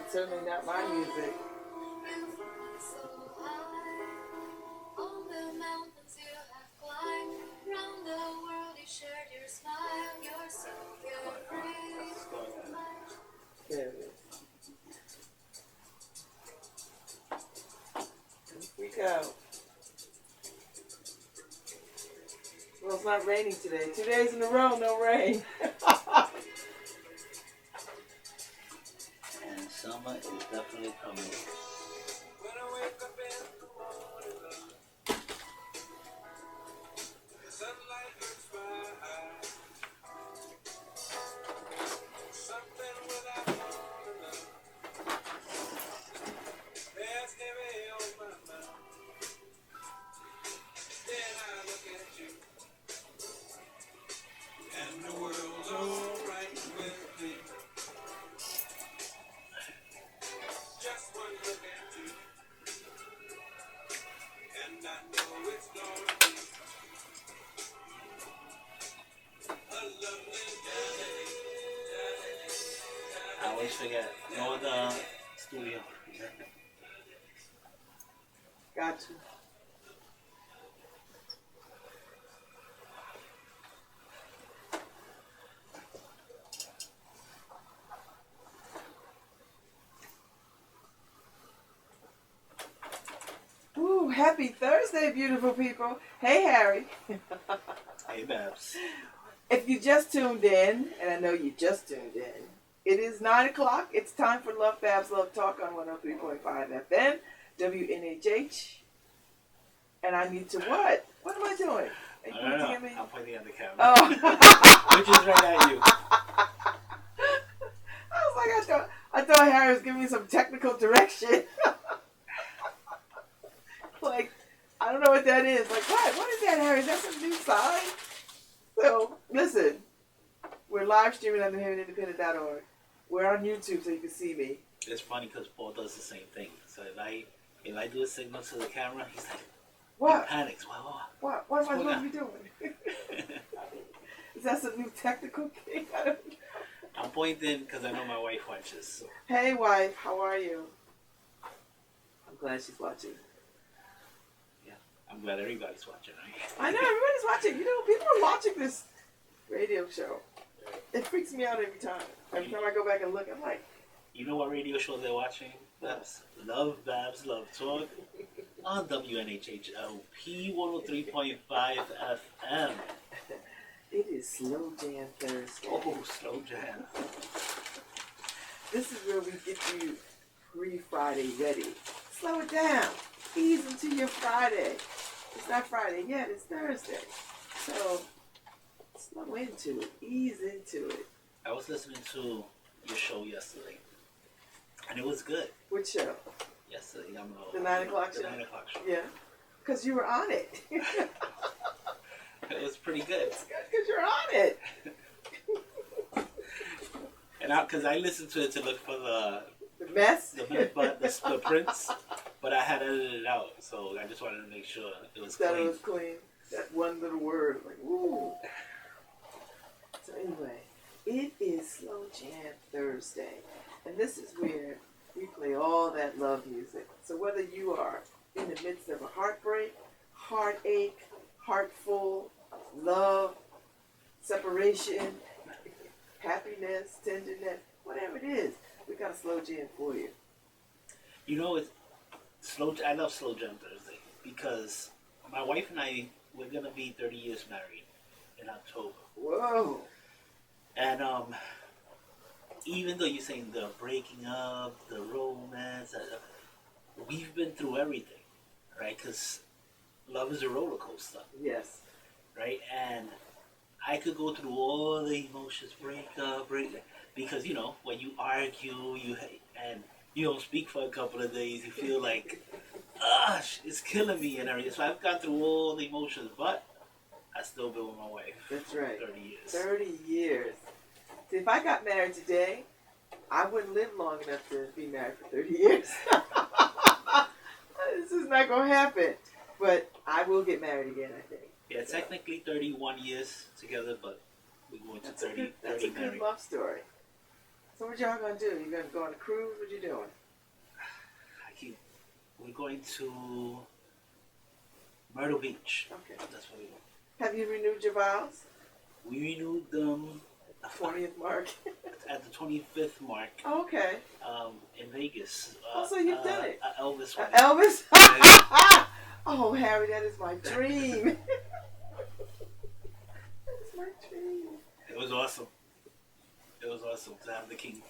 It's certainly not my music. There it is. Here we go. Well, it's not raining today. 2 days in a row, no rain. And summer is definitely coming. When I wake up in the morning, the sunlight hurts my eyes. Something without warning, there's heavy on my mind. Then I look at you, and the world's alright with me. Just one look at you, and I know it's gonna be a lovely day. I always forget. No, the studio. Got you. Ooh, happy Thursday, beautiful people. Hey, Harry. Hey, Babz. If you just tuned in, and I know you just tuned in, it is 9 o'clock. It's time for LoveBabz, LoveTalk on 103.5 FM, WNHH. And I need to what? What am I doing? Are you pointing at me? I'm pointing at the camera. Oh. Which is right at you. I was like, I thought Harry was giving me some technical direction. Like, I don't know what that is. Like, what? What is that, Harry? Is that some new sign? So, listen. We're live streaming on theheavenindependent.org. We're on YouTube so you can see me. It's funny because Paul does the same thing. So if I do a signal to the camera, he's like, What? He panics. What What am I supposed to be doing? Is that some new technical thing? I don't know. I'm pointing because I know my wife watches. So. Hey, wife. How are you? I'm glad she's watching. Yeah. I'm glad everybody's watching, right? I know. Everybody's watching. You know, people are watching this radio show. It freaks me out every time. Every time I go back and look, I'm like... You know what radio show they're watching? That's LoveBabz, LoveTalk on WNHH LP 103.5 FM. It is Slow Jam Thursday. Oh, Slow Jam. This is where we get you pre-Friday ready. Slow it down. Ease into your Friday. It's not Friday yet, it's Thursday. So, slow into it. Ease into it. I was listening to your show yesterday, and it was good. Which show? Yesterday, the 9 o'clock show? The 9 o'clock show. Yeah. Because you were on it. It was pretty good. It's good because you're on it. And because I listened to it to look for the mess? the prints, but I had edited it out, so I just wanted to make sure it was clean. That it was clean. That one little word, like, woo. So anyway, it is Slow Jam Thursday, and this is where we play all that love music. So whether you are in the midst of a heartbreak, heartache, heartful, love, separation, happiness, tenderness, whatever it is, we got a slow jam for you. You know, I love Slow Jam Thursday because my wife and I, we're gonna be 30 years married in October. Whoa! And even though you're saying the breaking up, the romance, we've been through everything, right? Because love is a roller coaster. Yes. Right? And I could go through all the emotions, break up, because, you know, when you argue, and you don't speak for a couple of days, you feel like, gosh, it's killing me and everything. So I've gone through all the emotions, but I still been with my wife. That's right. 30 years. 30 years. See, if I got married today, I wouldn't live long enough to be married for 30 years. This is not going to happen. But I will get married again, I think. Yeah, technically 31 years together, but we're going to 30 That's a good married. love story. So what y'all gonna do? You gonna go on a cruise? What you doing? We're going to Myrtle Beach. Okay. That's what we want. Have you renewed your vows? We renewed them 20th mark. at the 25th mark. Oh, okay. In Vegas. So you've done it. Elvis. Elvis? Oh, Harry, that is my dream. That is my dream. It was awesome. It was awesome to have the king.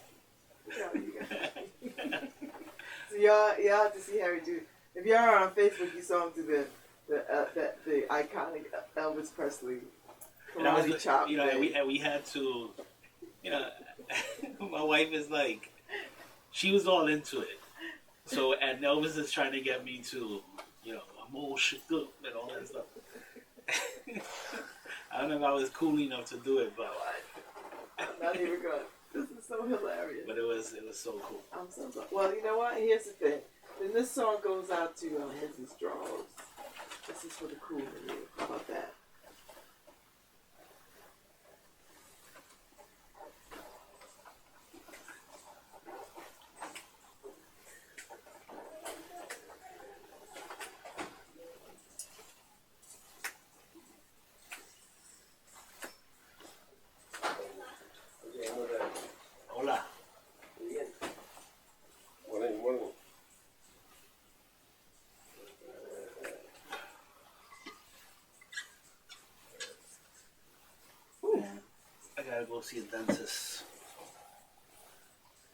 So y'all have to see Harry do. If y'all are on Facebook, you saw him do the iconic Elvis Presley karate chop. You know, and we had to. You know, my wife is like, she was all into it. So, and Elvis is trying to get me to, you know, I'm all shook up and all that stuff. I don't know if I was cool enough to do it, but I'm not even going. This is so hilarious. But it was so cool. I'm so sorry. Well, you know what? Here's the thing. Then this song goes out to Mrs. Draws. This is for the cool in you. How about that? Hola. I gotta go see a dentist.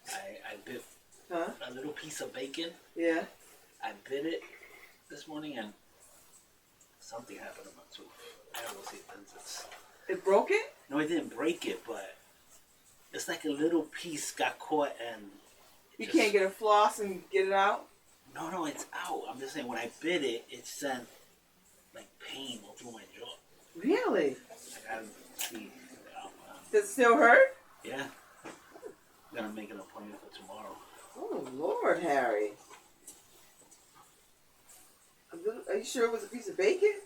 I bit a little piece of bacon. Yeah. I bit it this morning and something happened to my tooth. I gotta go see a dentist. It broke it? No, it didn't break it, but it's like a little piece got caught and... You can't get a floss and get it out? No, it's out. I'm just saying, when I bit it, it sent, like, pain all through my jaw. Really? I gotta see. Does it still hurt? Yeah. I'm gonna make an appointment for tomorrow. Oh, Lord, Harry. Are you sure it was a piece of bacon?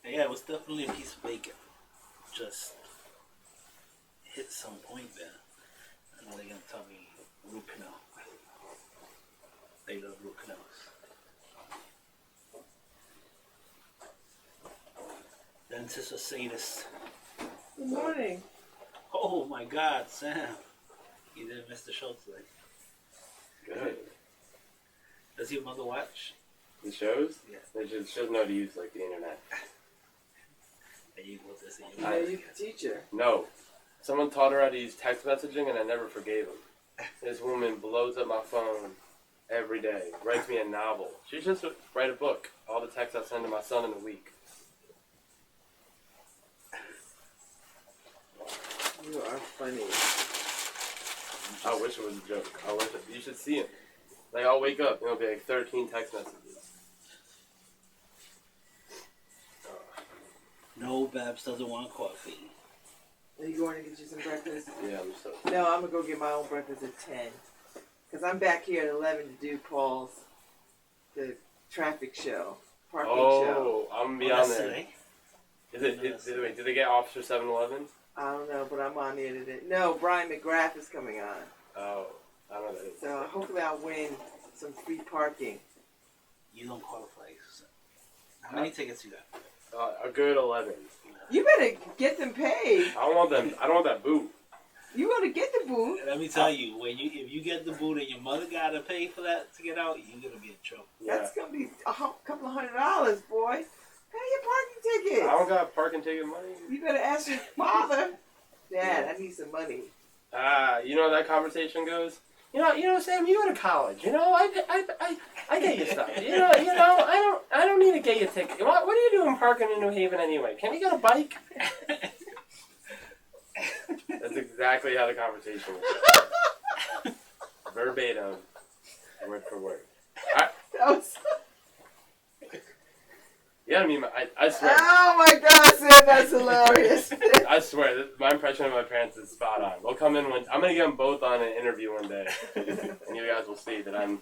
Yeah, it was definitely a piece of bacon. Just hit some point there. I know they're gonna tell me root canal. They love root canals. Dentist or sadist? Good morning. Oh my God, Sam. You didn't miss the show today. Good. Does your mother watch? The shows? Yeah. She doesn't know how to use like the internet. There you go, this You know, you can teach her. No. Someone taught her how to use text messaging and I never forgave him. This woman blows up my phone every day. Writes me a novel. She should just write a book. All the texts I send to my son in a week. You are funny. I wish it was a joke. I wish it. You should see it. Like, I'll wake up and it'll be like 13 text messages. No, Babz doesn't want coffee. Are you going to get you some breakfast? Yeah, I'm so... No, I'm going to go get my own breakfast at 10. Because I'm back here at 11 to do Paul's, the traffic show, parking show. Oh, I'm going to be on there. Today? Wait, did they get Officer 7-Eleven? I don't know, but I'm on there today. No, Brian McGrath is coming on. Oh, I don't know that is. So hopefully I'll win some free parking. You don't qualify. How many tickets you got? A good 11. You better get them paid. I don't want them. I don't want that boot. You got to get the boot. Let me tell you, if you get the boot and your mother gotta pay for that to get out, you're gonna be in trouble. Yeah. That's gonna be a couple of $100, boy. Pay your parking tickets. I don't got parking ticket money. You better ask your father. Dad, I need some money. You know how that conversation goes? You know, Sam, you go to college. You know, I get you stuff. You know, I don't need to get you a ticket. What are you doing parking in New Haven anyway? Can you get a bike? That's exactly how the conversation was. Verbatim, word for word. Yeah, I mean, I swear. Oh my God, Sam, that's hilarious. I swear, my impression of my parents is spot on. We'll come in I'm gonna get them both on an interview one day, and you guys will see that I'm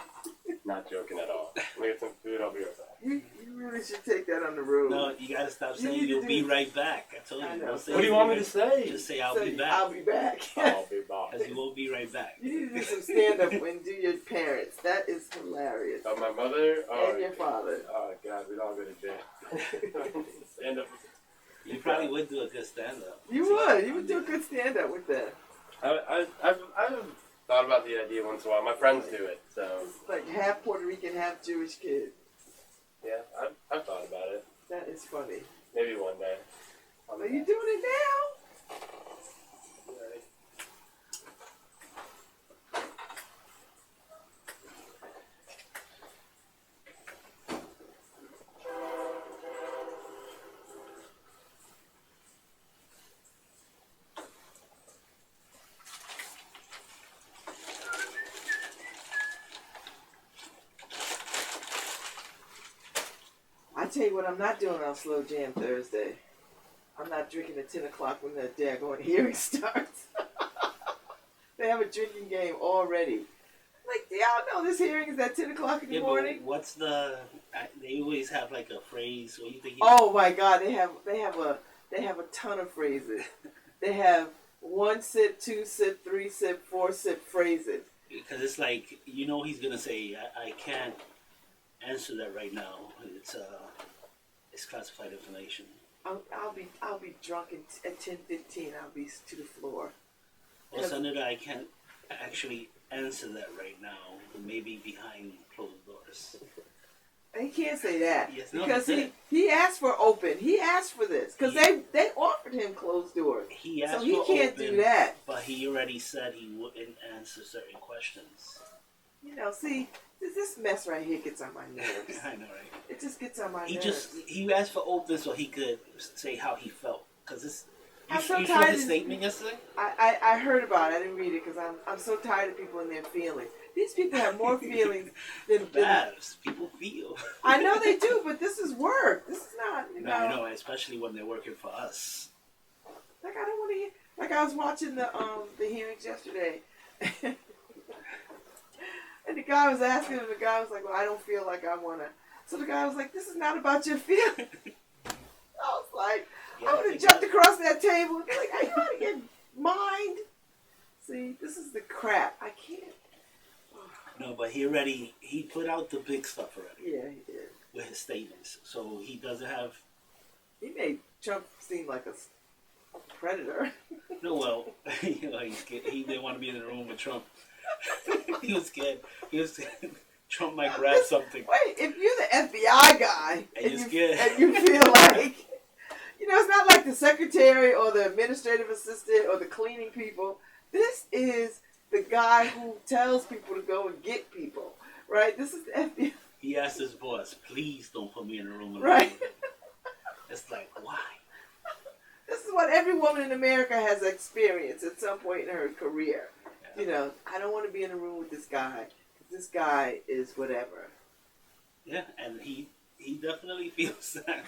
Not joking at all. Let me get some food. I'll be right back. You really should take that on the road. No, you gotta stop You saying need to you'll do be it. right back. I told you. I know. Don't say What do you you'll want be me right- to say? Just say I'll So be back. I'll be back. I'll be back. Because you won't be right back. You need to do some stand-up and do your parents. That is hilarious. Oh, my mother? Oh, And your father. Oh, God, we'd all go to jail. Stand up. You probably would do a good stand-up. You would. You would do a good stand-up with that. I've thought about the idea once in a while. My friends do it, so Like half Puerto Rican, half Jewish kid. yeah, I've thought about it. That is funny. Maybe one day. Are you doing it now? Right. I tell you what I'm not doing on Slow Jam Thursday. I'm not drinking at 10 o'clock when the daggone hearing starts. They have a drinking game already. Like, do y'all know this hearing is at 10 o'clock in the Yeah, morning? but what's the? They always have like a phrase. What do you think? Oh my God, they have a ton of phrases. They have 1 sip, 2 sip, 3 sip, 4 sip phrases. Because it's like he's gonna say I can't answer that right now. It's classified information. I'll be drunk at 10:15. I'll be to the floor. Well, Senator, I can't actually answer that right now. Maybe behind closed doors. He can't say that Yes, no, because he did. he asked for open. He asked for this because they offered him closed doors. He asked So he for can't open, do that. But he already said he wouldn't answer certain questions. See, this mess right here gets on my nerves. I know, right? It just gets on my nerves. He asked for open so he could say how he felt. Because I'm so you saw tired his of- statement yesterday? I heard about it. I didn't read it because I'm so tired of people and their feelings. These people have more feelings than Babz, people feel. I know they do, but this is work. This is not, No, I know, especially when they're working for us. Like I don't want to hear. Like I was watching the hearings yesterday, and the guy was asking, and the guy was like, "Well, I don't feel like I want to." So the guy was like, "This is not about your feelings." I was like, Yeah, I would have jumped across that table and be like, "Are you out of your mind?" See, this is the crap. I can't. No, but he put out the big stuff already Yeah, he did. with his statements. So he doesn't have, He made Trump seem like a predator. no, well, he's scared. He didn't want to be in the room with Trump. He was scared. Trump might grab something. Wait, if you're the FBI guy And you're scared. and you feel like, it's not like the secretary or the administrative assistant or the cleaning people. This is the guy who tells people to go and get people, right? This is the FBI. He asked his boss, please don't put me in the room alone. Right. It's like, why? This is what every woman in America has experienced at some point in her career. Yeah. I don't want to be in a room with this guy. This guy is whatever. Yeah, and he definitely feels that.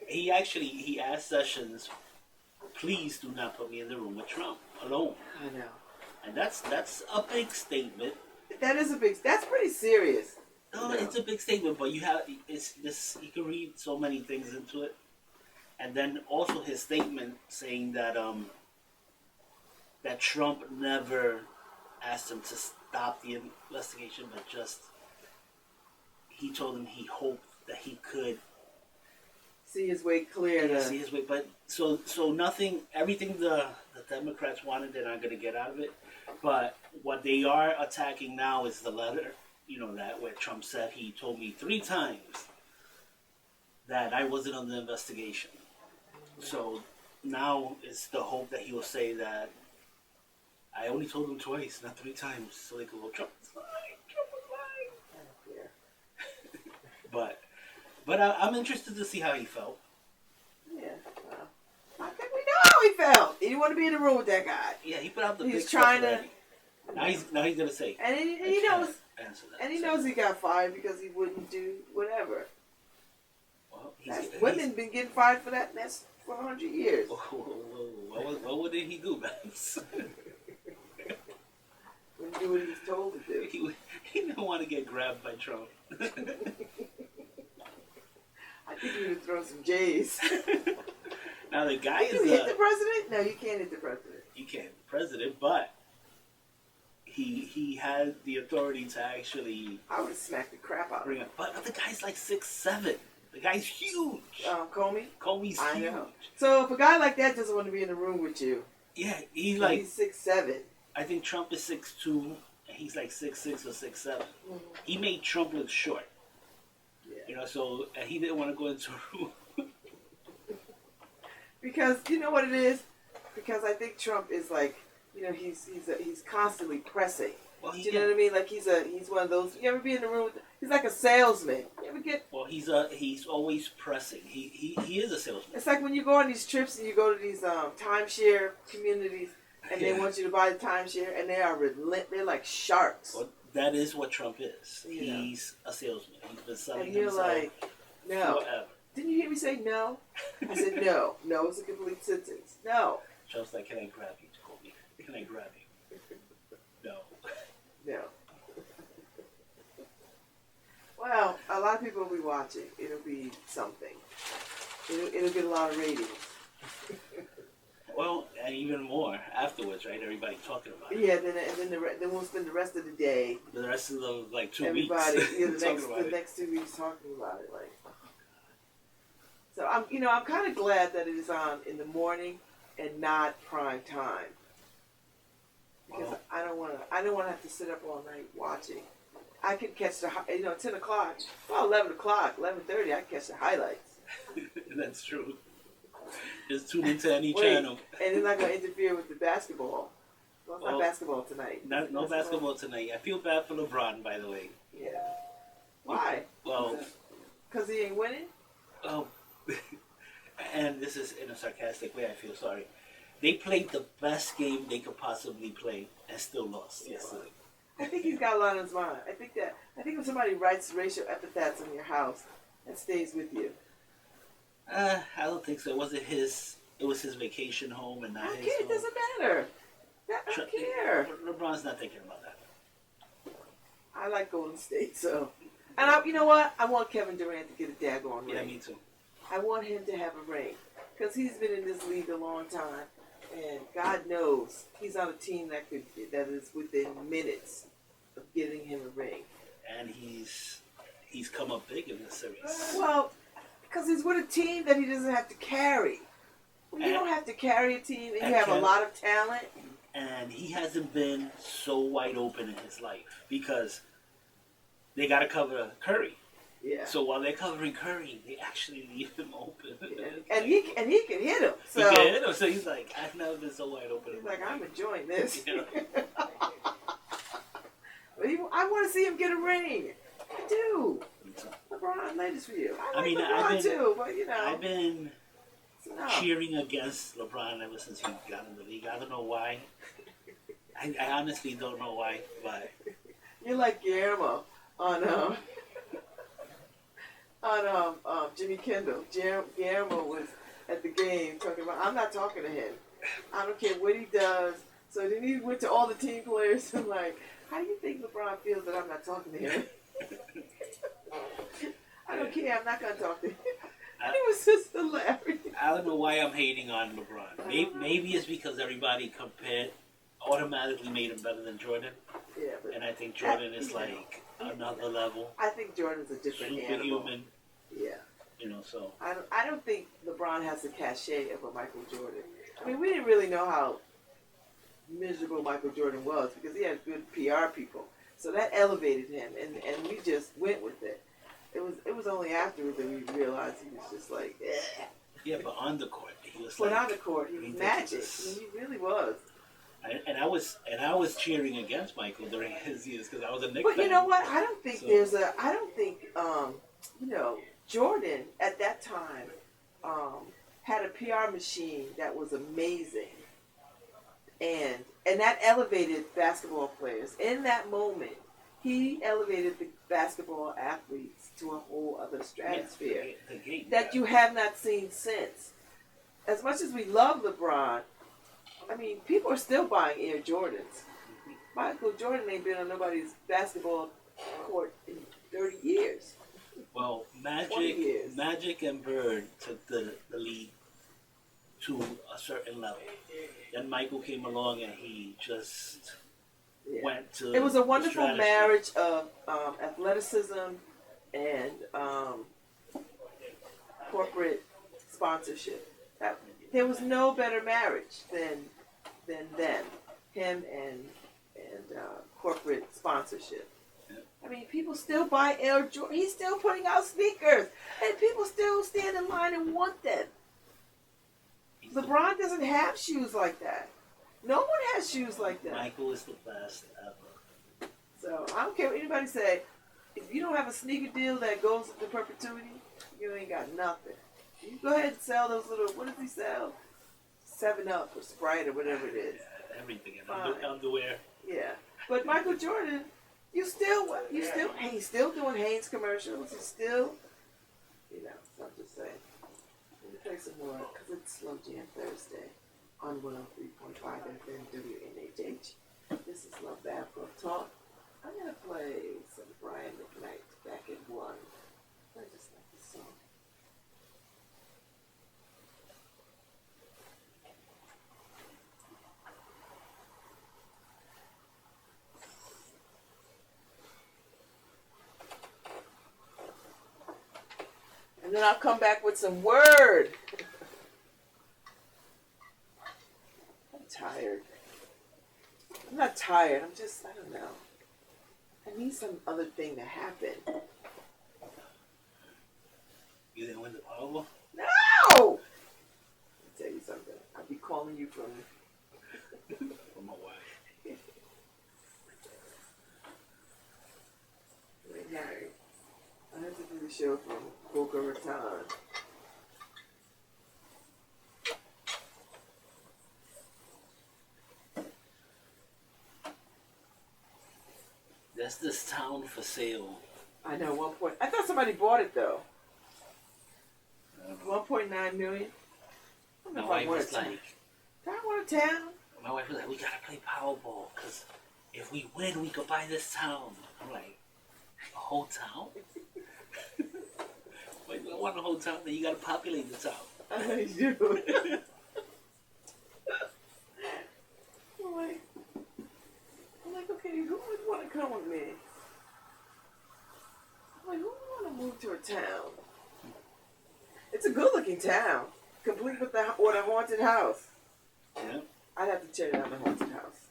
He asked Sessions, please do not put me in the room with Trump alone. I know. And that's a big statement. That's pretty serious. No, No. it's a big statement, but you can read so many things into it. And then also his statement saying that that Trump never asked him to stop the investigation, but just he told him he hoped that he could See his way clear. see his way. But so nothing, everything the Democrats wanted, they're not going to get out of it. But what they are attacking now is the letter, that where Trump said he told me 3 times that I wasn't on the investigation. So now it's the hope that he will say that I only told him twice, not 3 times, so they could go, Trump was lying, Trump was lying. But I'm interested to see how he felt. Yeah. I think we know how he felt. He didn't want to be in the room with that guy. Yeah, he put out the He's big trying stuff to- already. Now he's gonna say. And he I knows. can't answer that. And he So, knows he got fired because he wouldn't do whatever. well, Women been getting fired for that mess for 100 years. What did he do, Babz? Wouldn't do what he's told to do. He didn't want to get grabbed by Trump. I think you would throw some J's. Now the guy Can you hit the president? No, you can't hit the president. You can't hit the president, but he had the authority to actually I would have smacked the crap out of bring him. up. But the guy's like 6'7". The guy's huge. Comey? Comey's I huge. know. So if a guy like that doesn't want to be in the room with you, Yeah, he's like, he's 6'7". I think Trump is 6'2", and he's like 6'6" or 6'7". Mm-hmm. He made Trump look short. Yeah. You know, so he didn't want to go into a room. Because you know what it is? Because I think Trump is like, you know, he's constantly pressing. Well, Do you know what I mean? Like he's one of those. You ever be in the room with? He's like a salesman. You ever get? Well, he's always pressing. He is a salesman. It's like when you go on these trips and you go to these timeshare communities, and they want you to buy the timeshare, and they are They're like sharks. Well, that is what Trump is. Yeah. He's a salesman. He's been selling And you're himself like, no. forever. Didn't you hear me say no? I said no. No is a complete sentence. No. Trump's like, can I grab you, Jacoby? Can I grab you? No. No. Well, a lot of people will be watching. It'll be something. It'll get a lot of ratings. Well, and even more afterwards, right? Everybody talking about it. Yeah, then we'll spend the rest of the day. The rest of the like 2 Everybody, weeks. yeah, talking about the it. next 2 weeks talking about it. Like, so I'm kind of glad that it is on in the morning and not prime time. Because Well, I don't want to have to sit up all night watching. I could catch 10 o'clock, well, 11 o'clock, 11:30, I can catch the highlights. that's true. Just tune into any Wait, channel. And it's not going to interfere with the basketball. Well, it's Well, not basketball tonight. No basketball tonight. I feel bad for LeBron, by the way. Yeah. Why? Well, Because he ain't winning? oh, and this is in a sarcastic way, I feel sorry. They played the best game they could possibly play and still lost yesterday. I think he's got a lot on his mind. I think when somebody writes racial epithets on your house, that stays with you. I don't think so. It wasn't his. It was his vacation home and I not don't his care. It home. doesn't matter. I don't care. LeBron's not thinking about that. I like Golden State, so. And you know what? I want Kevin Durant to get a daggone ring. Yeah, me too. I want him to have a ring. Because he's been in this league a long time. And God knows he's on a team that is within minutes of getting him a ring. And he's come up big in this series. Well, because he's with a team that he doesn't have to carry. When you don't have to carry a team and you have a lot of talent. And he hasn't been so wide open in his life because they got to cover Curry. Yeah. So while they're covering Curry, they actually leave him open. Yeah. And he can hit him. So he can hit him. So he's like, I've never been so wide open. he's like, I'm enjoying this. Yeah. I want to see him get a ring. I do. LeBron, latest for you. I like LeBron too, but you know. I've been no. cheering against LeBron ever since he got in the league. I don't know why. I honestly don't know why, but You're like Guillermo on Jimmy Kendall. Guillermo was at the game talking about, I'm not talking to him. I don't care what he does. So then he went to all the team players and like, how do you think LeBron feels that I'm not talking to him? I don't care. I'm not going to talk to him. It was just hilarious. I don't know why I'm hating on LeBron. Maybe it's because everybody automatically made him better than Jordan. Yeah, but And I think Jordan is like another level. I think Jordan's a different animal. Superhuman. Yeah. You know, so. I don't think LeBron has the cachet of a Michael Jordan. I mean, we didn't really know how miserable Michael Jordan was because he had good PR people. So that elevated him, and we just went with it. It was only afterwards that we realized he was just like, eh. Yeah, but on the court, he was But like. on the court, he was magic. I mean, he really was. And I was cheering against Michael during his years because I was a Knicks But fan. you know what? I don't think Jordan at that time had a PR machine that was amazing. And that elevated basketball players. In that moment, he elevated the basketball athletes to a whole other stratosphere that you have not seen since. As much as we love LeBron, I mean, people are still buying Air Jordans. Michael Jordan ain't been on nobody's basketball court in 30 years. Well, 20 years. Magic and Bird took the lead to a certain level. Then Michael came along and he just went to. It was a wonderful strategy. marriage of athleticism and corporate sponsorship. There was no better marriage than them, him and corporate sponsorship. Yep. I mean, people still buy Air Jordan. He's still putting out sneakers, and people still stand in line and want them. LeBron doesn't have shoes like that. No one has shoes like that. Michael is the best ever. So I don't care what anybody say. If you don't have a sneaker deal that goes to perpetuity, you ain't got nothing. You go ahead and sell those little. What does he sell? 7-Up or Sprite or whatever it is. Yeah, everything. And underwear. Yeah, but Michael Jordan, he's still doing Hanes commercials. He's still, so I'm just saying. Let me play some more because it's Slow Jam Thursday on 103.5 FM WNHH. This is LoveBabz LoveTalk. I'm gonna play some Brian McKnight back in 1. I just like this song. And then I'll come back with some word. I'm tired. I'm not tired. I don't know. I need some other thing to happen. You didn't win the Powerball? No! Let me tell you something. I'll be calling you from My wife. late night. I have to do the show from Boca Raton. That's this town for sale. I know, 1 point. I thought somebody bought it though. 1.9 million. I don't know My if I wife want was a town. like, Do I want a town? my wife was like, we gotta play Powerball because if we win, we could buy this town. I'm like, a whole town? Like, I want a whole town, then you gotta populate the town. I do. I'm like, okay, who would want to come with me? I'm like, who would want to move to a town? It's a good-looking town, complete with a haunted house. Yeah. I'd have to tear down the haunted house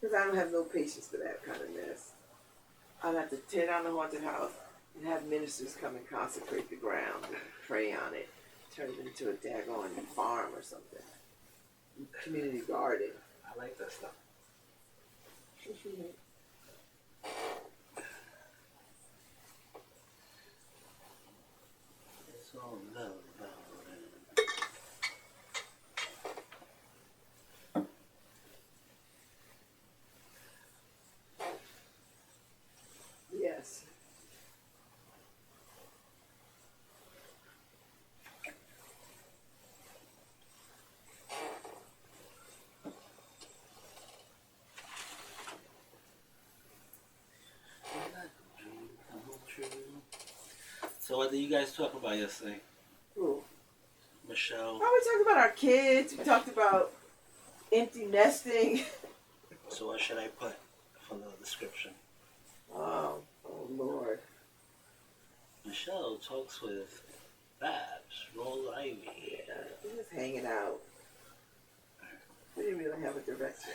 because I don't have no patience for that kind of mess. I'd have to tear down the haunted house and have ministers come and consecrate the ground and pray on it, turn it into a daggone farm or something. Community garden. I like that stuff. It's all love about it. Yes. So what did you guys talk about yesterday? Cool. Michelle. Oh, we talked about our kids. We talked about empty nesting. So what should I put for the description? Oh Lord. Michelle talks with Babz, Rawls-Ivy. Yeah, we're just hanging out. We didn't really have a direction.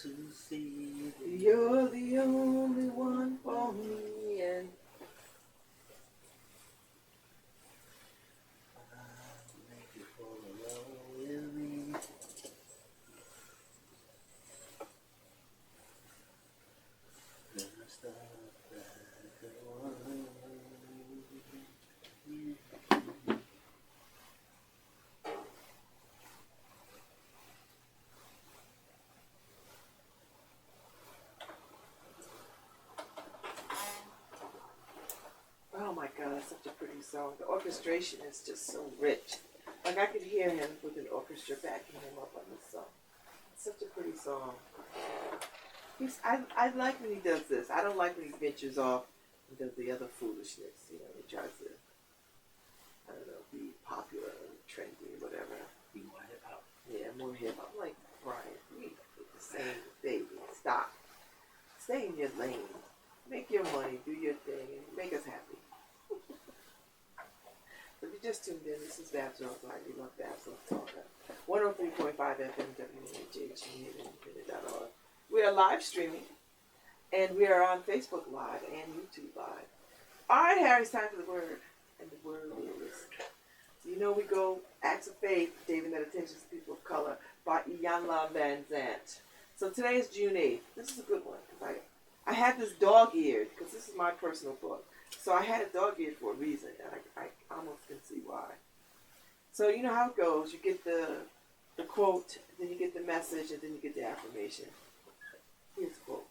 To see You're the only one for me, and God, that's such a pretty song. The orchestration is just so rich. Like I could hear him with an orchestra backing him up on this song. It's such a pretty song. I like when he does this. I don't like when he ventures off and does the other foolishness. You know, he tries to, I don't know, be popular and trendy or whatever. Be more hip hop. Yeah, more hip hop. I'm like, Brian, we did the same thing. Stop. Stay in your lane. Make your money, do your thing, and make us happy. If you just tuned in, this is Babz Rawls-Ivy, LoveBabz, LoveTalk. 103.5 FM, WHH, We are live streaming, and we are on Facebook Live and YouTube Live. All right, Harry, it's time for the word. And the word is, so you know we go Acts of Faith, Daily Meditations of People of Color, by Iyanla Van Zant. So today is June 8th. This is a good one, because I had this dog-eared, because this is my personal book. So I had it dog-eared for a reason, and I almost can see why. So you know how it goes. You get the quote, then you get the message, and then you get the affirmation. Here's the quote.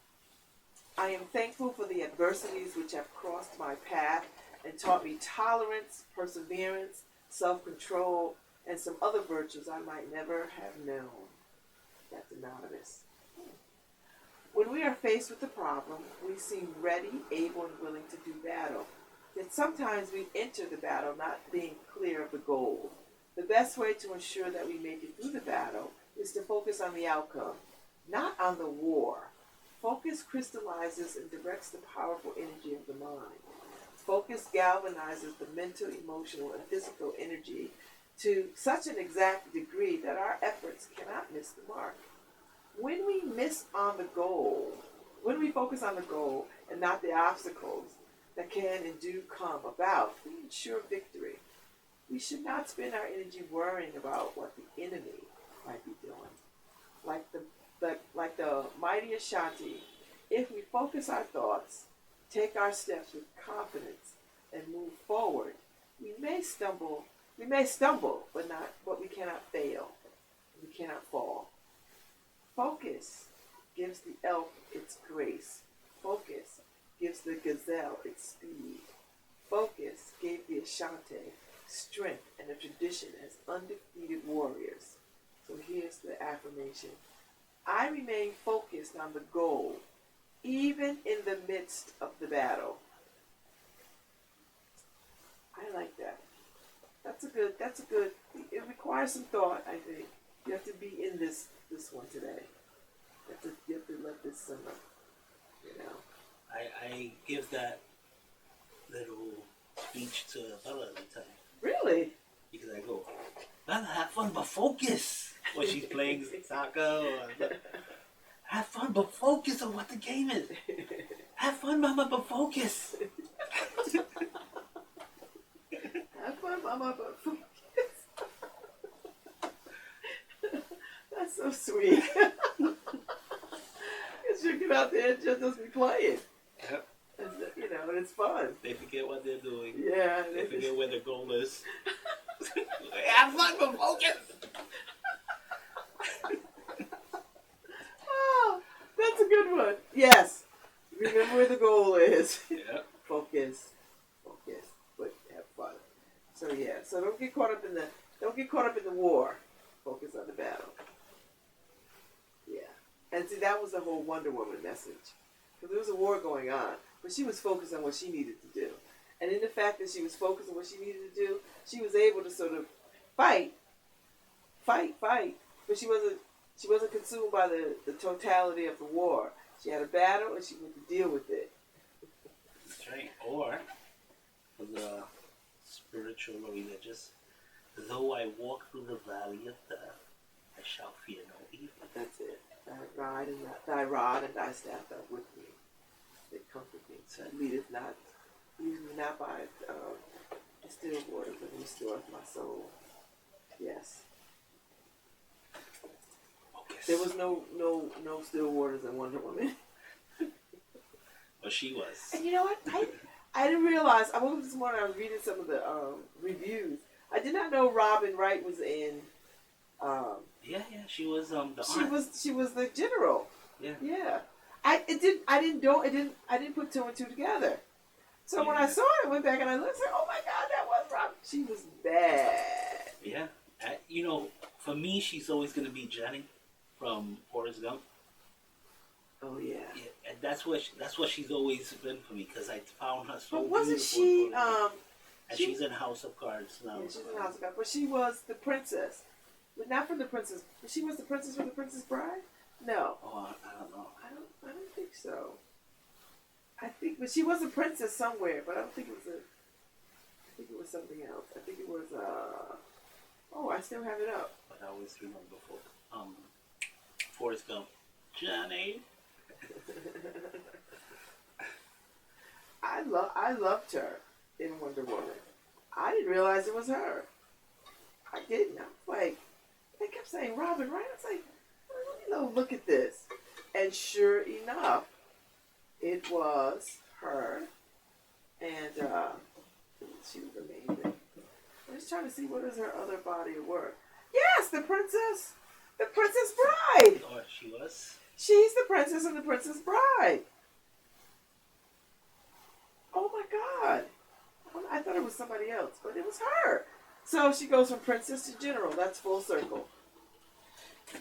I am thankful for the adversities which have crossed my path and taught me tolerance, perseverance, self-control, and some other virtues I might never have known. That's anonymous. When we are faced with a problem, we seem ready, able, and willing to do battle. Yet sometimes we enter the battle not being clear of the goal. The best way to ensure that we make it through the battle is to focus on the outcome, not on the war. Focus crystallizes and directs the powerful energy of the mind. Focus galvanizes the mental, emotional, and physical energy to such an exact degree that our efforts cannot miss the mark. When we miss on the goal, when we focus on the goal and not the obstacles that can and do come about, we ensure victory. We should not spend our energy worrying about what the enemy might be doing. Like the mighty Ashanti, if we focus our thoughts, take our steps with confidence, and move forward, we may stumble, but we cannot fail. We cannot fall. Focus gives the elk its grace. Focus gives the gazelle its speed. Focus gave the Ashanti strength and a tradition as undefeated warriors. So here's the affirmation. I remain focused on the goal, even in the midst of the battle. I like that. That's a good, it requires some thought, I think. You have to be in this one today. You have to let this simmer, you know. I give that little speech to Bella every time. Really? Because I go, Bella, have fun but focus. When she's playing soccer or have fun but focus on what the game is. Have fun, mama, but focus. Have fun, mama, but focus. That's so sweet. Because you get out there and just be playing. Yep. And, you know, and it's fun. They forget what they're doing. Yeah. They forget where their goal is. Have fun but focus. Oh, that's a good one. Yes. Remember where the goal is. Yeah. Focus, but have fun. So yeah. So don't get caught up in the war. Focus on the battle. Yeah. And see, that was the whole Wonder Woman message. Because there was a war going on, but she was focused on what she needed to do. And in the fact that she was focused on what she needed to do, she was able to sort of fight. But she wasn't consumed by the totality of the war. She had a battle and she went to deal with it. That's right. Or the spiritual or religious, though I walk through the valley of death, I shall fear no evil. That's it. Thy rod and thy staff are with me. They comfort me. So lead me not by the still waters, but restore my soul. Yes. Focus. There was no still waters in Wonder Woman. Well, she was. And you know what? I didn't realize. I woke up this morning. I was reading some of the reviews. I did not know Robin Wright was in. Yeah, she was the She was the general. Yeah. Yeah. I didn't put two and two together. So when I saw it, I went back and I looked and said, oh my God, that was Robin. She was bad. Yeah. You know, for me, she's always going to be Jenny from Forrest Gump. Oh yeah. Yeah, and that's what she's always been for me because I found her so But wasn't beautiful. she? And she's in House of Cards now. Yeah, she's in House of Cards, but she was the princess, but not from the princess. She was the princess from the Princess Bride. No. Oh, I don't know. I don't think so. I think, but she was a princess somewhere, but I don't think it was I think it was something else. I think it was oh, I still have it up. But I always remember Forrest Gump. Johnny. I loved her in Wonder Woman. I didn't realize it was her. I didn't. I was like, they kept saying Robin, right? I was like, look at this. And sure enough, it was her. And she was amazing. I'm just trying to see what is her other body of work. Yes, the Princess Bride. Oh, she was? She's the princess in the Princess Bride. Oh my God. I thought it was somebody else, but it was her. So she goes from princess to general. That's full circle.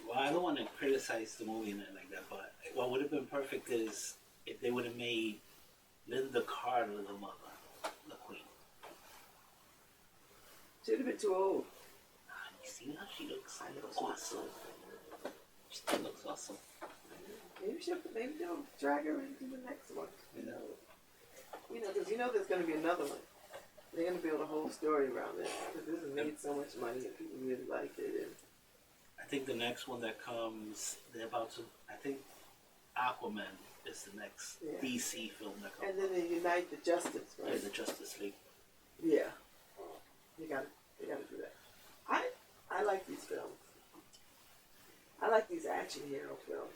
Well, I don't want to criticize the movie and anything like that, but what would have been perfect is if they would have made Linda Carter the mother, the queen. Should have been too old. You see how she looks? I know, Awesome. She still looks awesome. Maybe they'll drag her into the next one. You know. Because there's going to be another one. They're going to build a whole story around this. Because this has made so much money and people really liked it. And I think the next one that comes, they're about to, I think Aquaman is the next DC film that comes. And then they unite the Justice, right? Yeah, the Justice League. Yeah. They got to do that. I like these films. I like these action hero films.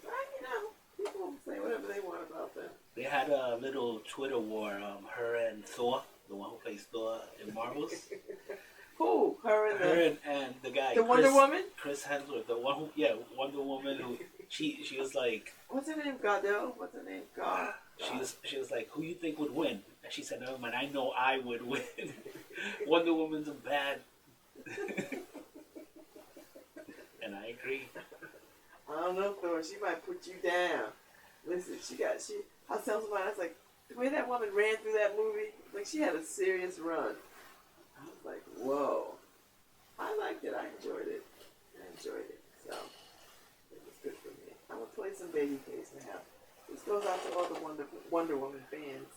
People say whatever they want about them. They had a little Twitter war, her and Thor, the one who plays Thor in Marvels. Who? Her and the guy. The Wonder Woman? Chris Hemsworth, the one who, Wonder Woman who, she was like. What's her name? Godot? What's her name? God. She was like, who you think would win? And she said, never mind, I know I would win. Wonder Woman's a bad. And I agree. I don't know, Thor. She might put you down. Listen, I was telling somebody, I was like, the way that woman ran through that movie, like she had a serious run. I was like, whoa. I liked it. I enjoyed it. So, it was good for me. I'm going to play some Babyface now. This goes out to all the Wonder Woman fans.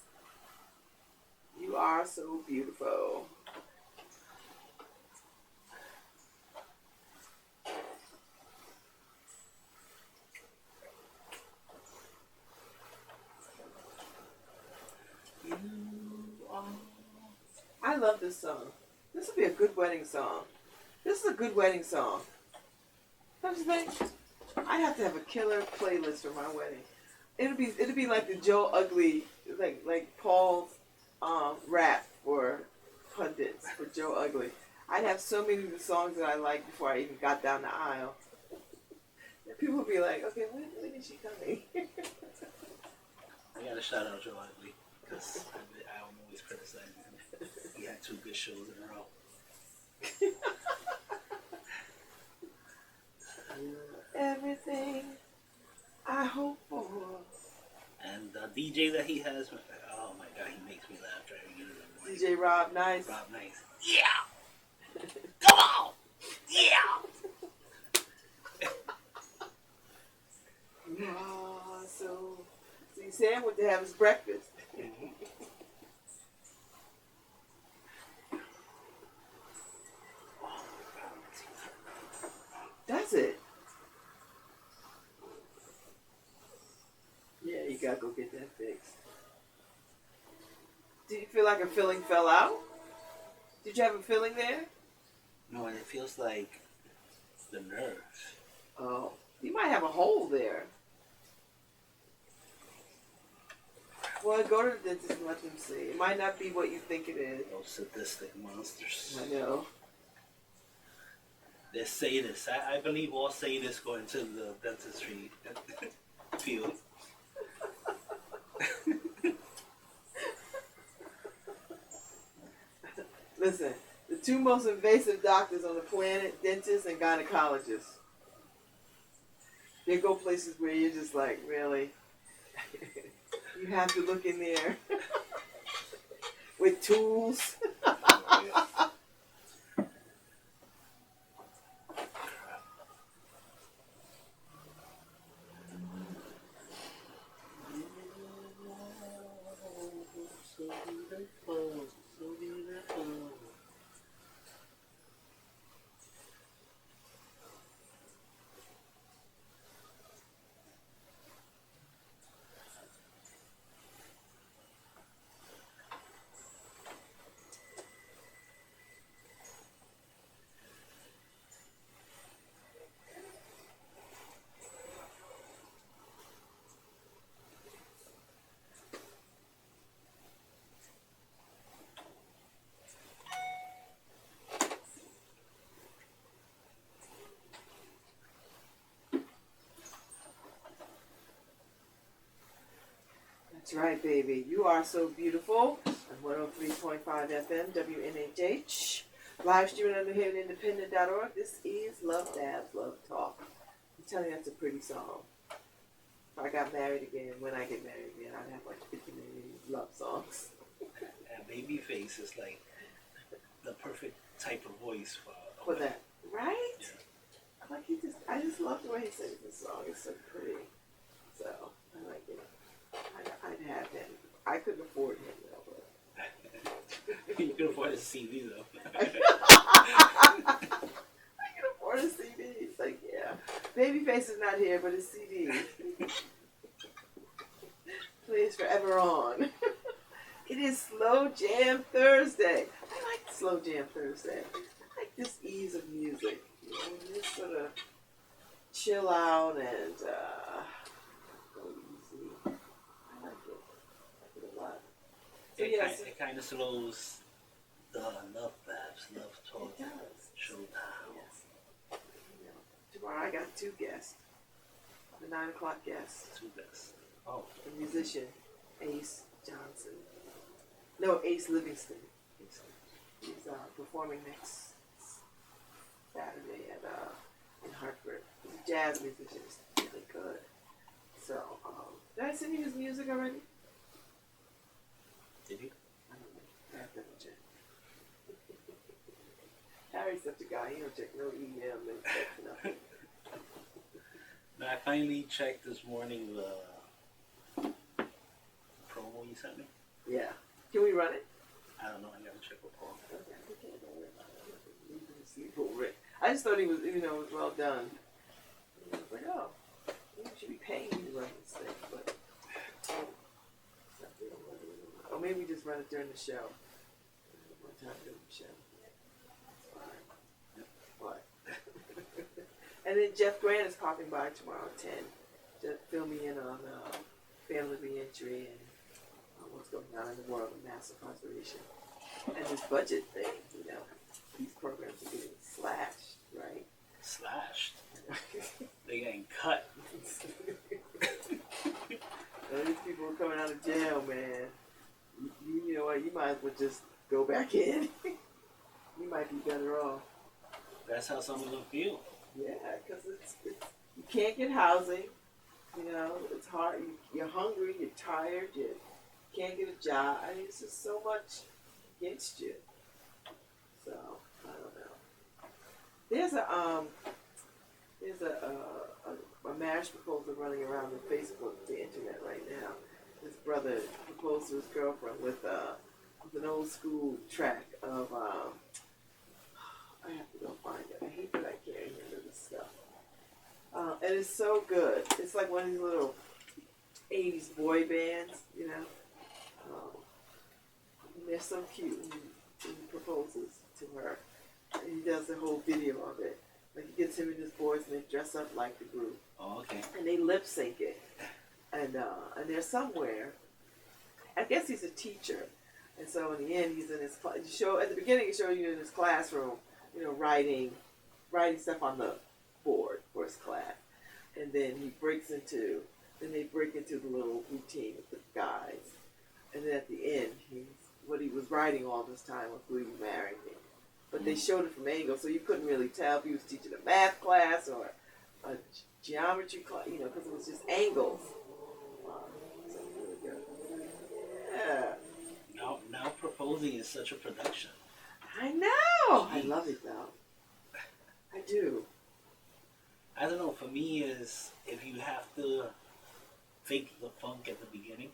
You are so beautiful. I love this song. This would be a good wedding song. This is a good wedding song. Don't you think? I'd have to have a killer playlist for my wedding. It'd be like the Joe Ugly, like Paul's rap for pundits for Joe Ugly. I'd have so many of the songs that I liked before I even got down the aisle. And people would be like, okay, when is she coming? I gotta shout out Joe Ugly because I'm always criticizing him. He had 2 good shows in a row. Everything I hope for. And the DJ that he has, oh my God, he makes me laugh driving into the morning. DJ Rob Nice. Rob Nice. Yeah! Come on! Yeah! So see, Sam went to have his breakfast. Does it? Yeah, you gotta go get that fixed. Do you feel like a filling fell out? Did you have a filling there? No, and it feels like the nerve. Oh, you might have a hole there. Well, go to the dentist and let them see. It might not be what you think it is. Those sadistic monsters. I know. They're sadists. I believe all sadists go into the dentistry field. Listen, the two most invasive doctors on the planet, dentists and gynecologists. They go places where you're just like, really? You have to look in there with tools. That's right, baby. You are so beautiful. On 103.5 FM, WNHH. Live streaming on NewHavenIndependent.org. This is LoveBabz, LoveTalk. I'm telling you, that's a pretty song. If I got married again, when I get married again, I'd have like 50 million love songs. And Babyface is like the perfect type of voice For that, right? Yeah. Like I just love the way he sings this song. It's so pretty. So I like it. I'd have him. I couldn't afford him though. But You can afford a CD though. I can afford a CD. It's like, yeah. Babyface is not here, but his CD plays forever on. It is Slow Jam Thursday. I like Slow Jam Thursday. I like this ease of music. You know, just sort of chill out and go easy. I like it a lot. So yes, It kind of slows the LoveBabz, LoveTalk it does. show down. Yes. You know, tomorrow I got two guests. The 9 o'clock guest, Two best. Oh, the musician Ace Johnson. No, Ace Livingston. He's performing next Saturday in Hartford. He's a jazz musician. He's really good. So, did I send you his music already? did you? I don't know. I have to double check. Harry's such a guy. He don't check no email, no text, nothing. No, I finally checked this morning the promo you sent me. Yeah. Can we run it? I don't know. I gotta check with Paul. Okay, we can't go worry about it. Leave him to sleep over it. I just thought he was, it was well done. And I was like, oh, maybe we should be paying you to run this thing, but or maybe we just run it during the show. One time during the show. That's fine. What? And then Jeff Grant is popping by tomorrow at 10 to fill me in on family reentry and what's going on in the world of mass incarceration. And this budget thing, these programs are getting slashed, right? Slashed. They getting cut. So these people are coming out of jail, man. You know what? You might as well just go back in. You might be better off. That's how some of them feel. Yeah, because it's you can't get housing. It's hard. You're hungry. You're tired. You can't get a job. I mean, it's just so much against you. So I don't know. There's a marriage proposal running around the Facebook, the internet right now. This brother proposed to his girlfriend with an old school track of I have to go find it. I hate that I can't remember this stuff. And it's so good. It's like one of these little 80s boy bands, and they're so cute when he proposes to her. And he does the whole video of it. Like he gets him and his boys and they dress up like the group. Oh, okay. And they lip sync it. And they're somewhere. I guess he's a teacher. And so in the end, he's in his at the beginning, he shows you in his classroom, writing stuff on the board for his class. And then they break into the little routine with the guys. And then at the end, what he was writing all this time with "Will you marry me?" But they showed it from angles, so you couldn't really tell if he was teaching a math class or a geometry class, because it was just angles. So really good. Yeah. Now proposing is such a production. I know. I love it though. I do. I don't know. For me, is if you have to fake the funk at the beginning,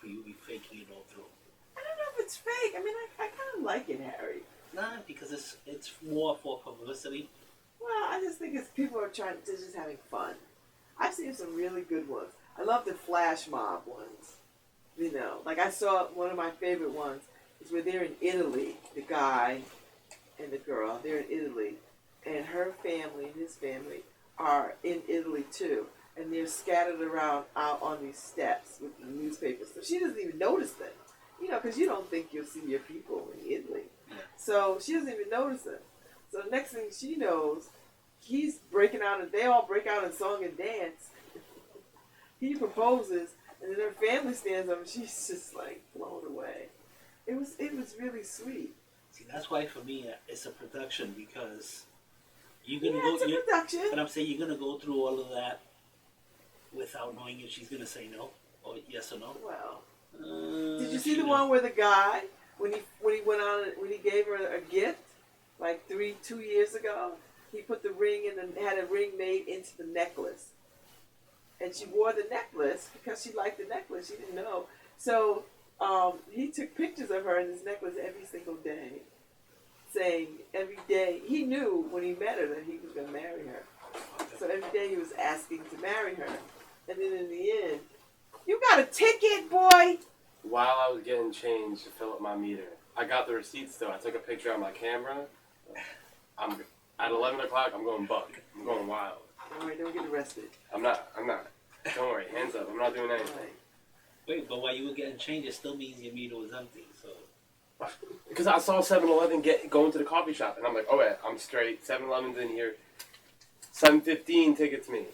you'll be faking it all through. I don't know if it's fake. I mean, I kind of like it, Harry. Nah, because it's more for publicity. Well, I just think it's people are just having fun. I've seen some really good ones. I love the flash mob ones. Like I saw one of my favorite ones is where they're in Italy, the guy and the girl. They're in Italy, and her family and his family are in Italy too, and they're scattered around out on these steps with the newspapers. So she doesn't even notice them, because you don't think you'll see your people in Italy. So she doesn't even notice them. So the next thing she knows, he's breaking out, and they all break out in song and dance. He proposes, and then her family stands up, and she's just like blown away. It was really sweet. See, that's why for me it's a production, because you're Yeah, gonna go. it's a production. But I'm saying you're gonna go through all of that without knowing if she's gonna say no or yes or no. Well, did you see the know. one where the guy when he gave her a gift like 2 years ago, he put the ring in and had a ring made into the necklace, and she wore the necklace because she liked the necklace. She didn't know, so he took pictures of her in this necklace every single day, saying every day he knew when he met her that he was going to marry her. So every day he was asking to marry her, and then in the end, you got a ticket, boy. While I was getting changed to fill up my meter, I got the receipts though. I took a picture on my camera. I'm at 11 o'clock. I'm going buck. I'm going wild. All right, don't get arrested. I'm not. Don't worry. Hands up. I'm not doing anything. Right. Wait, but while you were getting changed, it still means your meter was empty. So Because I saw 7-Eleven going to the coffee shop, and I'm like, oh yeah, I'm straight. 7-Eleven's in here. 7:15 tickets me.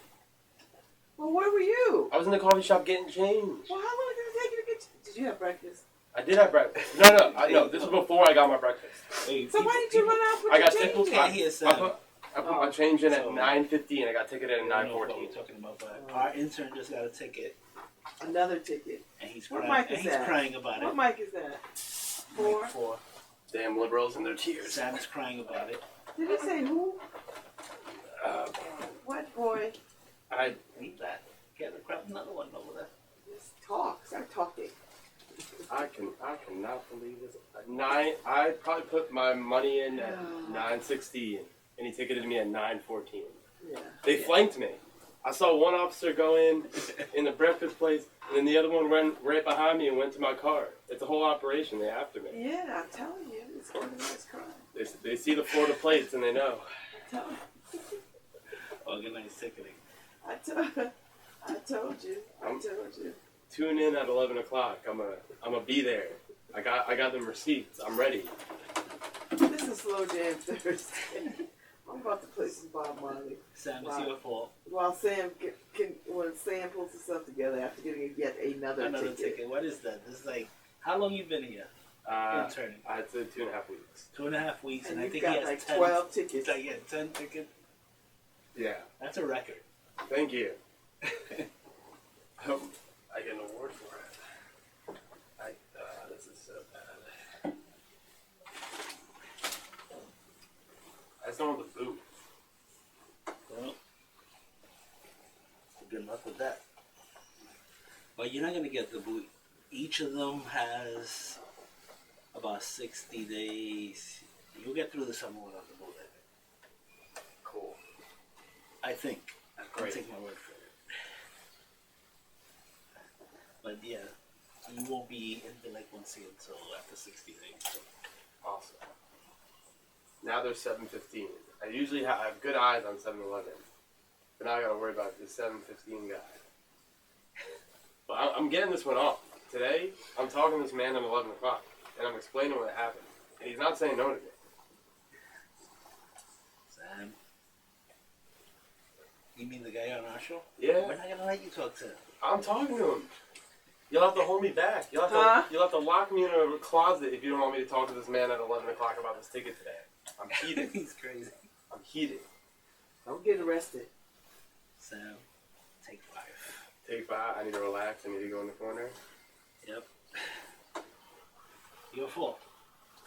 Well, where were you? I was in the coffee shop getting changed. Well, how long did it take you to get? Did you have breakfast? I did have breakfast. No. This was before I got my breakfast. wait, So why did you run out with I your got change? tickled. can't hear Sam. I put my change in at So- 9:15. I got ticketed at I don't know what 9:14. we're talking about, but our intern just got a ticket, Another ticket. and he's What crying. mic is And he's that? crying about What it. mic is that? Four? Mic 4. Damn liberals and their tears. Sam is crying about it. Did you say who? What boy? I Leave that. Grab another one over there. Just talk. Start talking. cannot believe this. I probably put my money in at 9:16, and he ticketed me at 9:14. Yeah. They flanked me. I saw one officer go in the breakfast place, and then the other one ran right behind me and went to my car. It's a whole operation. They after me. Yeah, I'm telling you, it's organized crime. They see the Florida plates and they know. I'm telling you. Organized ticketing. I told you. Tune in at 11 o'clock. I'm gonna be there. I got them receipts. I'm ready. This is Slow Jam Thursday. I'm about to play some Bob Marley. Sam, it's Wow. your fault. While Sam when Sam pulls himself together after getting yet another ticket. What is that? This is like, how long you been here? Interning. I'd say 2.5 weeks. 2.5 weeks, and I you've think got he has like 10. 12 tickets. Like, yeah, 10 tickets. Yeah. That's a record. Thank you. I hope I get an award for it. This is so bad. I just don't want the boot. Well, good luck with that. But you're not going to get the boot. Each of them has about 60 days. You'll get through the summer without the boot, I think. Cool. I think. Great. I'll take my word for it. But yeah, you won't be in delinquency until after 60 days. So. Awesome. Now there's 7:15. I usually have good eyes on 7-Eleven, but now I gotta worry about this 7:15 guy. But I'm getting this one off. Today, I'm talking to this man at 11 o'clock, and I'm explaining what happened, and he's not saying no to me. Sam, you mean the guy on our show? Yeah, We're not gonna let you talk to him. I'm talking to him. You'll have to hold me back. You'll have to lock me in a closet if you don't want me to talk to this man at 11 o'clock about this ticket today. I'm heated. He's crazy. I'm heated. Don't get arrested. Sam, take 5. Take 5. I need to relax. I need to go in the corner. Yep. Your fault.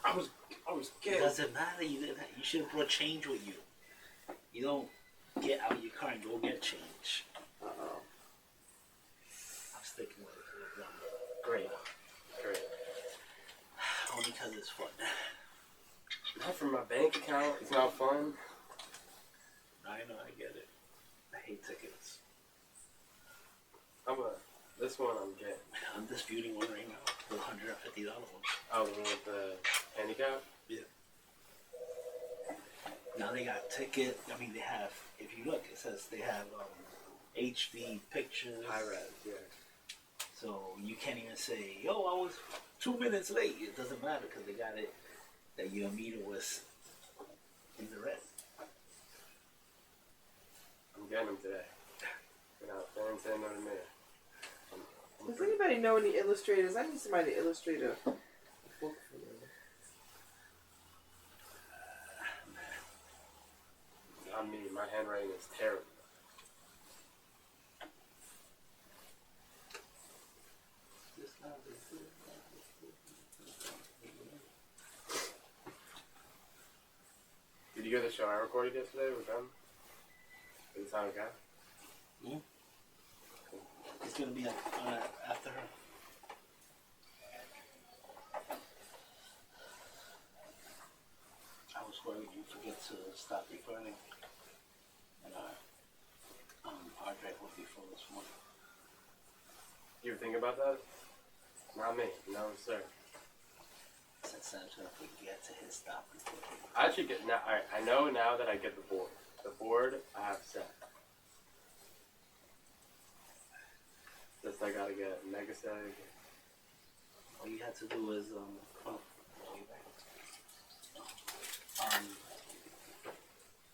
I was It getting. doesn't matter. You should have brought change with you. You don't get out of your car and go get change. Uh-oh. I'm sticking with it. Great. Only because it's fun. Not from my bank account. It's not fun. I know, I get it. I hate tickets. This one I'm getting. I'm disputing one right now. The $150 one. Oh, the one with the handicap? Yeah. Now they got ticket. I mean, they have. If you look, it says they have HD pictures. High res, yeah. So you can't even say, "Yo, I was 2 minutes late." It doesn't matter because they got it that your meter was in the red. I'm getting them today. Without throwing sand on the mirror. Does anybody know any illustrators? I need somebody to illustrate a book for me. I mean, my handwriting is terrible. Did you hear the show I recorded yesterday with them? Did it sound okay? Hmm? It's gonna be after her. I was worried you forget to stop recording, and our hard drive will be full this morning. You ever think about that? Not me. No, sir. Since Sam's gonna forget to hit stop recording. I actually get now. I know now that I get the board. The board I have set. Just I gotta get Mega Seg. All you had to do is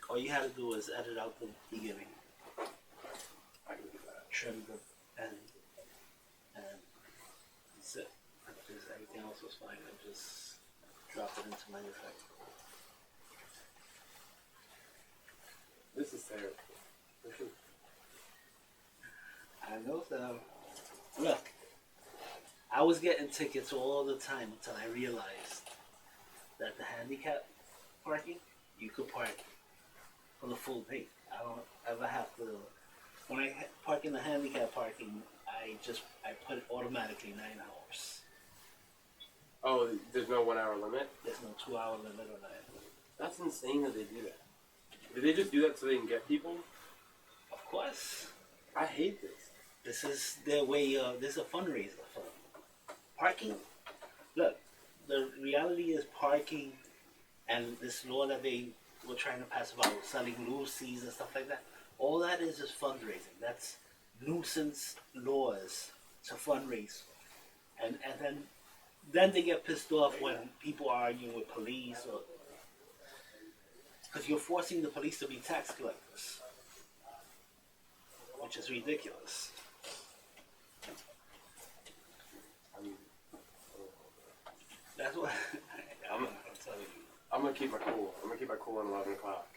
all you had to do is edit out the beginning. Trim the end, and that's it. Just everything else was fine. I just dropped it into my effect. This is terrible. I know that. Look, I was getting tickets all the time until I realized that the handicap parking, you could park for the full day. I don't ever have to. When I park in the handicap parking, I put it automatically 9 hours. Oh, there's no 1 hour limit? There's no 2 hour limit on that. That's insane that they do that. Did they just do that so they can get people? Of course. I hate this. This is their way. This is a fundraiser for parking. Look, the reality is parking, and this law that they were trying to pass about selling loosies and stuff like that. All that is just fundraising. That's nuisance laws to fundraise, and then they get pissed off when people are arguing with police, or because you're forcing the police to be tax collectors, which is ridiculous. That's what I'm telling you. I'm gonna keep my cool. I'm gonna keep my cool at 11 o'clock.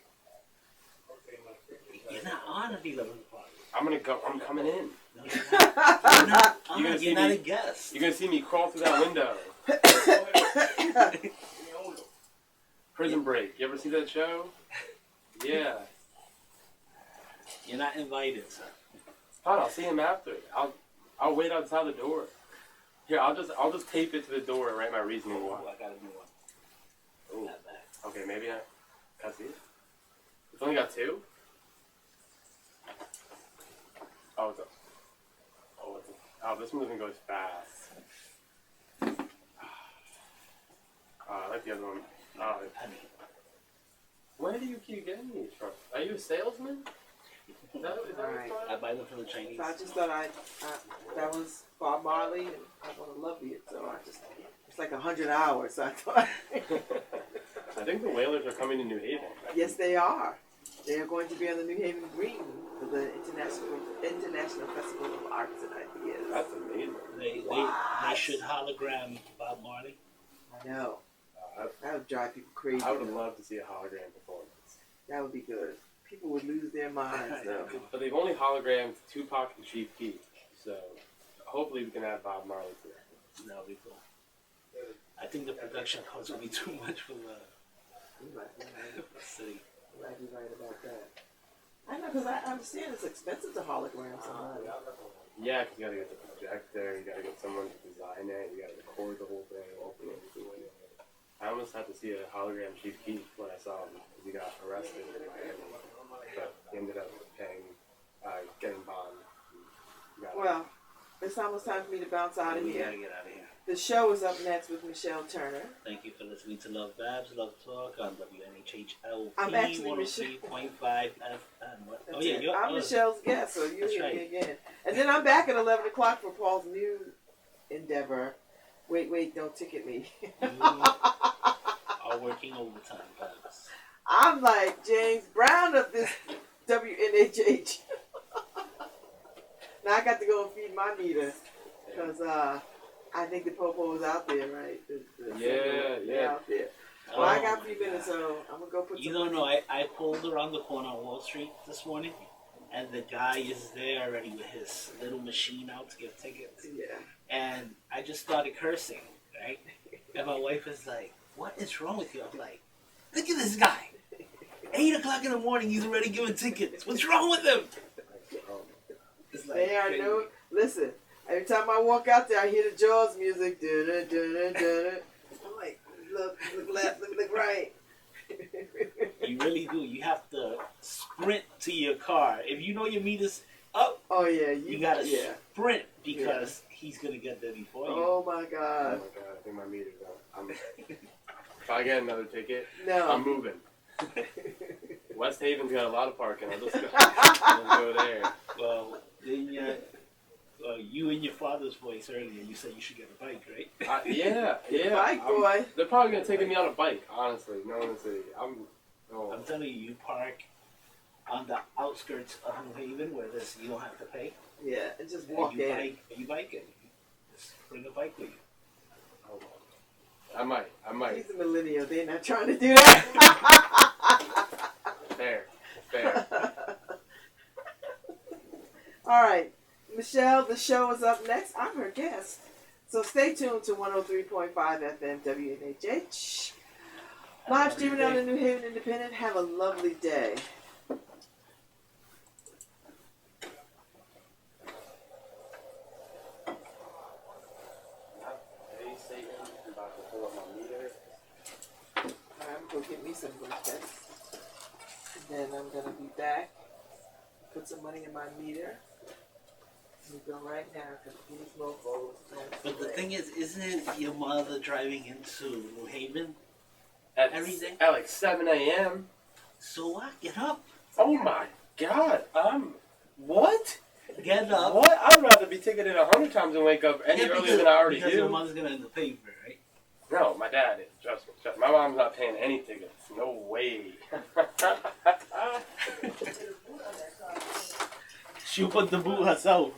You're not on at 11 o'clock. I'm gonna go. I'm coming in. No, you're not. You're not on. You're gonna You're not a guest. You're gonna see me crawl through that window. Prison Break. You ever see that show? Yeah. You're not invited, sir. Fine. I'll see him after. I'll wait outside the door. Here, I'll just tape it to the door and write my reasoning why. I gotta do one. Ooh. Not bad. Okay, maybe can I see it? It's only got 2? Oh, this moving goes fast. I like the other one. Penny. Where do you keep getting these from? Are you a salesman? Is that Right. I buy them from the Chinese. So I just thought that was Bob Marley, and I want to love it. So it's like 100 hours. So I thought, I think the Whalers are coming to New Haven. yes, they are. They're going to be on the New Haven Green for the International Festival of Arts and Ideas. That's amazing. They should hologram Bob Marley. I know. That would drive people crazy. I would love to see a hologram performance. That would be good. People would lose their minds, though. But they've only hologrammed Tupac and Chief Keef, so hopefully we can add Bob Marley to that. That would be cool. I think the production cost will be too much for the city. You might be right about that. I know, because I understand it's expensive to hologram somebody. Yeah, because you gotta get the projector, you gotta get someone to design it, you gotta record the whole thing, open it. I almost had to see a hologram Chief Keef when I saw him, because he got arrested in Miami, but he ended up getting bond. Well, it's almost time for me to bounce out of We here. gotta get out of here. The show is up next with Michelle Turner. Thank you for listening to LoveBabz, LoveTalk on WNHHLP I'm actually 103.5 FM. What? Oh That's yeah, it. I'm Michelle's guest, so you'll That's hear right. me again. And then I'm back at 11 o'clock for Paul's new endeavor. Wait, don't ticket me. You are working overtime, Babz. I'm like James Brown of this WNHH. Now I got to go and feed my meter because I think the popo is out there, right? They're out there. Well, I got a few minutes, so I'm gonna go put. You don't know. I pulled around the corner on Wall Street this morning, and the guy is there already with his little machine out to give tickets. Yeah. And I just started cursing, right? And my wife is like, "What is wrong with you?" I'm like, "Look at this guy. 8 o'clock in the morning, he's already giving tickets. What's wrong with him?" It's like, They are crazy. no. Listen, every time I walk out there, I hear the Jaws music. I'm like, look left, look right. You really do. You have to sprint to your car. If you know your meter's up, Oh yeah, you gotta sprint because he's gonna get there before you. Oh my Oh my God. god, I think my meter's up. If I get another ticket, No. I'm moving. West Haven's got a lot of parking. I'll just go there. Well, then you and your father's voice earlier, you said you should get a bike, right? Yeah. Bike boy. They're probably gonna take me on a bike, honestly. No one in the city. I'm telling you, you park on the outskirts of New Haven where you don't have to pay. Yeah, and just And walk you in. you bike it. Just bring a bike with you. Oh, I might. He's a millennial. They're not trying to do that. Fair. All right, Michelle, the show is up next. I'm her guest. So stay tuned to 103.5 FM WNHH. Live streaming on the New Haven Independent. Have a lovely day. I'm about to pull up my meter. All right, I'm going to go get me some breakfast. And then I'm going to be back. Put some money in my meter. We go right now because these mofos don't But the play. thing is, isn't it your mother driving into New Haven? Every day? At like 7 a.m. So what? Get up. Oh my god. What? Get up. What? I'd rather be ticketed 100 times and wake up any earlier than I already because your do. mother's gonna end the paper, right? No, my dad is. Trust me. My mom's not paying any tickets. No way. She'll put the boot herself.